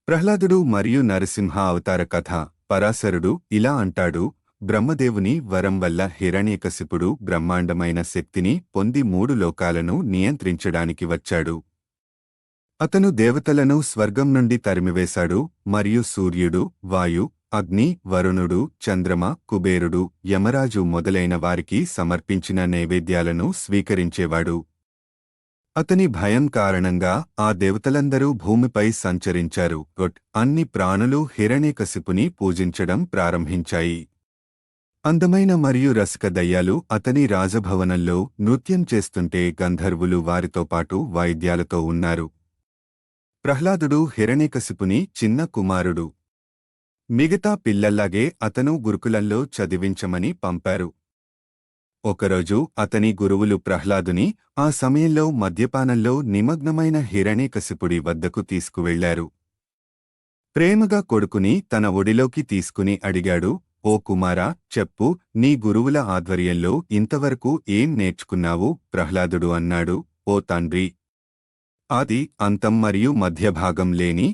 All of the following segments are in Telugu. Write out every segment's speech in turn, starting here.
ప్రహ్లాదుడు మరియు నరసింహ అవతార కథ. పరాశరుడు ఇలా అంటాడు: బ్రహ్మదేవుని వరం వల్ల హిరణ్యకశిపుడు బ్రహ్మాండమైన శక్తిని పొంది 3 లోకాలను నియంత్రించడానికి వచ్చాడు. అతను దేవతలను స్వర్గం నుండి తరిమివేశాడు మరియు సూర్యుడు, వాయు, అగ్ని, వరుణుడు, చంద్రమ, కుబేరుడు, యమరాజు మొదలైన వారికి సమర్పించిన నైవేద్యాలను స్వీకరించేవాడు. అతని భయం కారణంగా ఆ దేవతలందరూ భూమిపై సంచరించారు. అన్ని ప్రాణులు హిరణ్యకశిపుని పూజించడం ప్రారంభించాయి. అందమైన మరియు రసిక దయ్యాలు అతని రాజభవనంలో నృత్యం చేస్తుంటే గంధర్వులు వారితో పాటు వాయిద్యాలతో ఉన్నారు. ప్రహ్లాదుడు హిరణ్యకశిపుని చిన్న కుమారుడు. మిగతా పిల్లల్లాగే అతను గురుకులంలో చదివించమని పంపారు. ఒకరోజు అతని గురువులు ప్రహ్లాదుని ఆ సమయంలో మద్యపానంలో నిమగ్నమైన హిరణ్యకశిపుడి వద్దకు తీసుకువెళ్లారు. ప్రేమగా కొడుకుని తన ఒడిలోకి తీసుకుని అడిగాడు: ఓ కుమారా, చెప్పు, నీ గురువుల ఆధ్వర్యంలో ఇంతవరకు ఏం నేర్చుకున్నావు? ప్రహ్లాదుడు అన్నాడు: ఓ తండ్రి, ఆది, అంతం మరియు మధ్యభాగం లేని,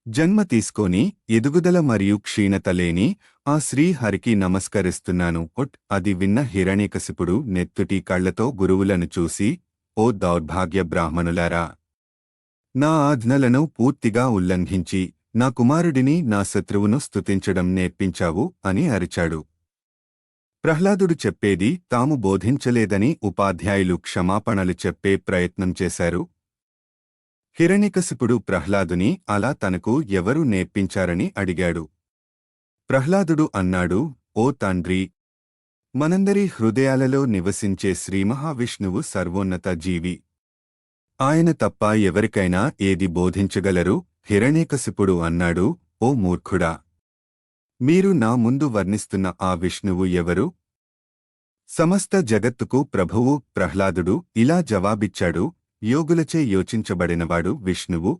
జన్మ తీసుకొని ఎదుగుదల మరియు క్షీణత లేని ఆ శ్రీహరికి నమస్కరిస్తున్నాను. అది విన్న హిరణ్యకశిపుడు నెత్తుటి కళ్లతో గురువులను చూసి: ఓ దౌర్భాగ్య బ్రాహ్మణులారా, నా ఆజ్ఞలను పూర్తిగా ఉల్లంఘించి నా కుమారుడిని నా శత్రువును స్తుతించడం నేర్పించావు అని అరిచాడు. ప్రహ్లాదుడు చెప్పేది తాము బోధించలేదని ఉపాధ్యాయులు క్షమాపణలు చెప్పే ప్రయత్నం చేశారు. హిరణ్యకశిపుడు ప్రహ్లాదుని అలా తనకు ఎవరు నేర్పించారని అడిగాడు. ప్రహ్లాదుడు అన్నాడు: ఓ తండ్రి, మనందరి హృదయాలలో నివసించే శ్రీమహావిష్ణువు సర్వోన్నత జీవి. ఆయన తప్ప ఎవరికైనా ఏది బోధించగలరు? హిరణ్యకశిపుడు అన్నాడు: ఓ మూర్ఖుడా, మీరు నా ముందు వర్ణిస్తున్న ఆ విష్ణువు ఎవరు? సమస్త జగత్తుకు ప్రభువు. ప్రహ్లాదుడు ఇలా జవాబిచ్చాడు: యోగులచే యోచించబడినవాడు విష్ణువు.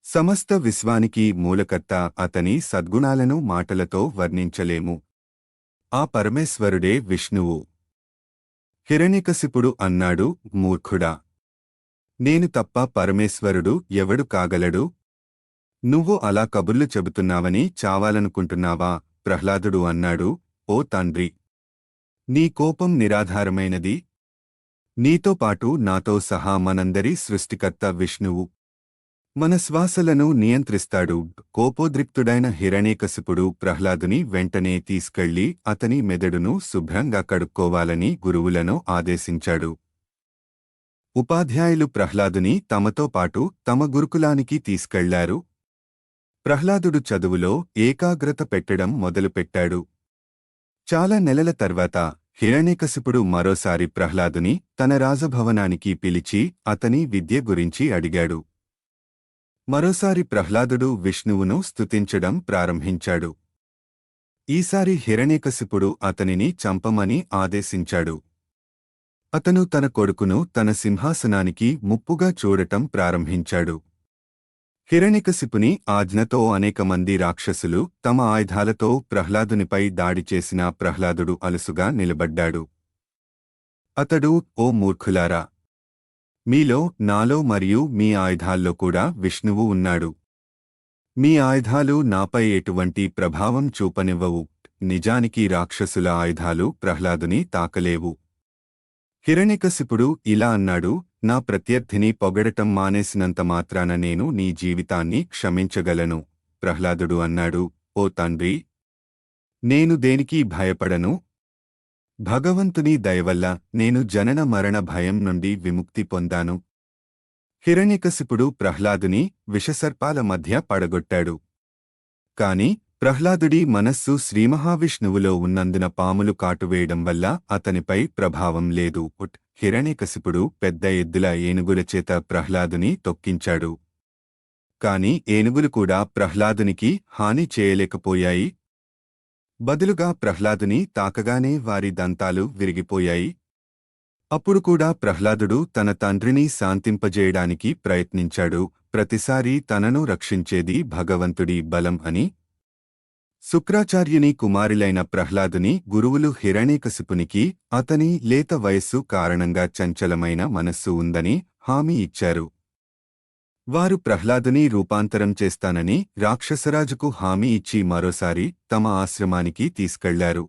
సమస్త విశ్వానికి మూలకర్త. అతని సద్గుణాలను మాటలతో వర్ణించలేము. ఆ పరమేశ్వరుడే విష్ణువు. హిరణ్యకశిపుడు అన్నాడు: మూర్ఖుడా, నేను తప్ప పరమేశ్వరుడు ఎవడు కాగలడు? నువ్వు అలా కబుర్లు చెబుతున్నావని చావాలనుకుంటున్నావా? ప్రహ్లాదుడు అన్నాడు: ఓ తండ్రి, నీ కోపం నిరాధారమైనది. నీతో పాటు నాతో సహా మనందరి సృష్టికర్త విష్ణువు మన శ్వాసలను నియంత్రిస్తాడు. కోపోద్రిక్తుడైన హిరణ్యకశిపుడు ప్రహ్లాదుని వెంటనే తీసుకెళ్లి అతని మెదడును శుభ్రంగా కడుక్కోవాలని గురువులను ఆదేశించాడు. ఉపాధ్యాయులు ప్రహ్లాదుని తమతో పాటు తమ గురుకులానికి తీసుకెళ్లారు. ప్రహ్లాదుడు చదువులో ఏకాగ్రత పెట్టడం మొదలుపెట్టాడు. చాలా నెలల తర్వాత హిరణ్యకశిపుడు మరోసారి ప్రహ్లాదుని తన రాజభవనానికి పిలిచి అతని విద్య గురించి అడిగాడు. మరోసారి ప్రహ్లాదుడు విష్ణువును స్తుతించడం ప్రారంభించాడు. ఈసారి హిరణ్యకశిపుడు అతనిని చంపమని ఆదేశించాడు. అతను తన కొడుకును తన సింహాసనానికి ముప్పుగా చూడటం ప్రారంభించాడు. హిరణ్యకశిపుని ఆజ్ఞతో అనేక మంది రాక్షసులు తమ ఆయుధాలతో ప్రహ్లాదునిపై దాడి చేసిన ప్రహ్లాదుడు అలుసుగా నిలబడ్డాడు. అతడు: ఓ మూర్ఖులారా, మీలో, నాలో మరియు మీ ఆయుధాల్లో కూడా విష్ణువు ఉన్నాడు. మీ ఆయుధాలు నాపై ఎటువంటి ప్రభావం చూపనివ్వవు. నిజానికి రాక్షసుల ఆయుధాలు ప్రహ్లాదుని తాకలేవు. హిరణ్యకశిపుడు ఇలా అన్నాడు: నా ప్రత్యర్థిని పొగడటం మానేసినంత మాత్రాన నేను నీ జీవితాన్ని క్షమించగలను. ప్రహ్లాదుడు అన్నాడు: ఓ తండ్రి, నేను దేనికీ భయపడను. భగవంతుని దయవల్ల నేను జనన మరణ భయం నుండి విముక్తి పొందాను. హిరణ్యకశిపుడు ప్రహ్లాదుని విషసర్పాల మధ్య పడగొట్టాడు. కాని ప్రహ్లాదుడి మనస్సు శ్రీమహావిష్ణువులో ఉన్నందున పాములు కాటువేయడం వల్ల అతనిపై ప్రభావం లేదు. హిరణ్యకశిపుడు పెద్ద ఎద్దుల ఏనుగులచేత ప్రహ్లాదుని తొక్కించాడు. కాని ఏనుగులు కూడా ప్రహ్లాదునికి హాని చేయలేకపోయాయి. బదులుగా ప్రహ్లాదుని తాకగానే వారి దంతాలు విరిగిపోయాయి. అప్పుడు కూడా ప్రహ్లాదుడు తన తండ్రిని శాంతింపజేయడానికి ప్రయత్నించాడు. ప్రతిసారీ తనను రక్షించేది భగవంతుడి బలం అని. శుక్రాచార్యుని కుమారులైన ప్రహ్లాదుని గురువులు హిరణ్యకశిపునికి అతని లేత వయస్సు కారణంగా చంచలమైన మనస్సు ఉందని హామీ ఇచ్చారు. వారు ప్రహ్లాదుని రూపాంతరం చేస్తానని రాక్షసరాజుకు హామీ ఇచ్చి మరోసారి తమ ఆశ్రమానికి తీసుకెళ్లారు.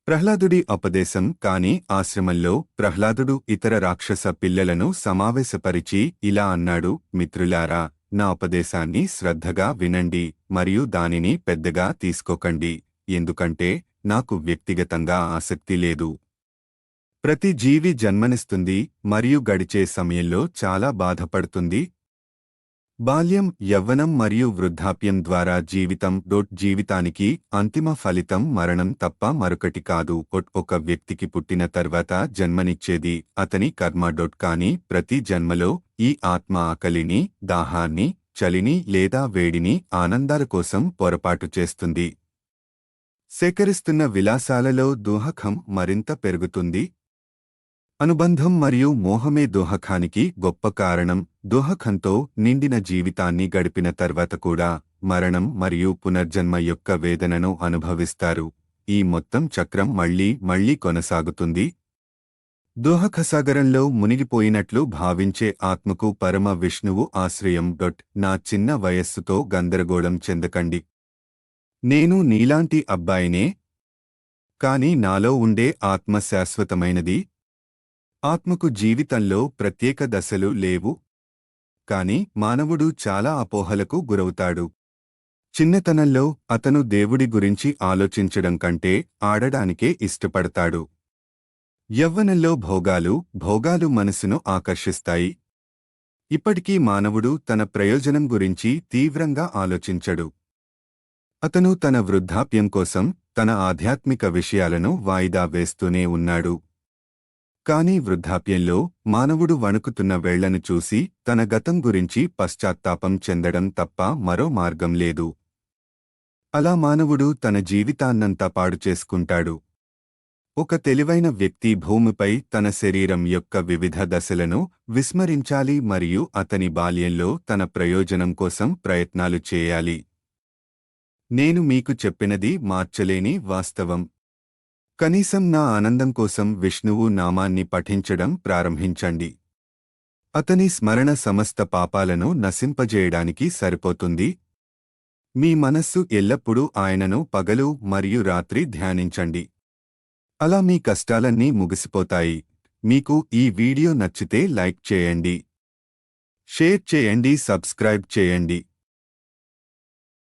ప్రహ్లాదుడి ఉపదేశం కాని ఆశ్రమంలో ప్రహ్లాదుడు ఇతర రాక్షస పిల్లలను సమావేశపరిచి ఇలా అన్నాడు: మిత్రులారా, నా ఉపదేశాన్ని శ్రద్ధగా వినండి మరియు దానిని పెద్దగా తీసుకోకండి, ఎందుకంటే నాకు వ్యక్తిగతంగా ఆసక్తి లేదు. ప్రతి జీవి జన్మనిస్తుంది మరియు గడిచే సమయంలో చాలా బాధపడుతుంది. బాల్యం, యవ్వనం మరియు వృద్ధాప్యం ద్వారా జీవితానికి అంతిమ ఫలితం మరణం తప్ప మరొకటి కాదు. ఒక వ్యక్తికి పుట్టిన తర్వాత జన్మనిచ్చేది అతని కర్మ. కానీ ప్రతి జన్మలో ఈ ఆత్మ ఆకలిని, దాహాన్ని, చలిని లేదా వేడిని ఆనందాల కోసం పొరపాటు చేస్తుంది. సేకరిస్తున్న విలాసాలలో దోహకం మరింత పెరుగుతుంది. అనుబంధం మరియు మోహమే దోహకానికి గొప్ప కారణం. దోహకంతో నిండిన జీవితాన్ని గడిపిన తర్వాత కూడా మరణం మరియు పునర్జన్మ యొక్క వేదనను అనుభవిస్తారు. ఈ మొత్తం చక్రం మళ్లీ మళ్లీ కొనసాగుతుంది. దోహకసాగరంలో మునిగిపోయినట్లు భావించే ఆత్మకు పరమ విష్ణువు ఆశ్రయం. నా చిన్న వయస్సుతో గందరగోళం చెందకండి. నేను నీలాంటి అబ్బాయినే, కాని నాలో ఉండే ఆత్మ శాశ్వతమైనది. ఆత్మకు జీవితంలో ప్రత్యేక దశలు లేవు. కాని మానవుడు చాలా అపోహలకు గురవుతాడు. చిన్నతనంలో అతను దేవుడి గురించి ఆలోచించడం కంటే ఆడడానికే ఇష్టపడతాడు. యవ్వనంలో భోగాలు మనసును ఆకర్షిస్తాయి. ఇప్పటికీ మానవుడు తన ప్రయోజనం గురించి తీవ్రంగా ఆలోచించడు. అతను తన వృద్ధాప్యం కోసం తన ఆధ్యాత్మిక విషయాలను వాయిదా వేస్తూనే ఉన్నాడు. కాని వృద్ధాప్యంలో మానవుడు వణుకుతున్న వేళ్లను చూసి తన గతం గురించి పశ్చాత్తాపం చెందడం తప్ప మరో మార్గం లేదు. అలా మానవుడు తన జీవితాన్నంతా పాడు చేసుకుంటాడు. ఒక తెలివైన వ్యక్తి భూమిపై తన శరీరం యొక్క వివిధ దశలను విస్మరించాలి మరియు అతని బాల్యంలో తన ప్రయోజనం కోసం ప్రయత్నాలు చేయాలి. నేను మీకు చెప్పినది మార్చలేని వాస్తవం. కనీసం నా ఆనందం కోసం విష్ణువు నామాన్ని పఠించడం ప్రారంభించండి. అతని స్మరణ సమస్త పాపాలను నశింపజేయడానికి సరిపోతుంది. మీ మనస్సు ఎల్లప్పుడూ ఆయనను పగలు మరియు రాత్రి ధ్యానించండి. అలా మీ కష్టాలన్నీ ముగిసిపోతాయి. మీకు ఈ వీడియో నచ్చితే లైక్ చేయండి, షేర్ చేయండి, సబ్స్క్రైబ్ చేయండి.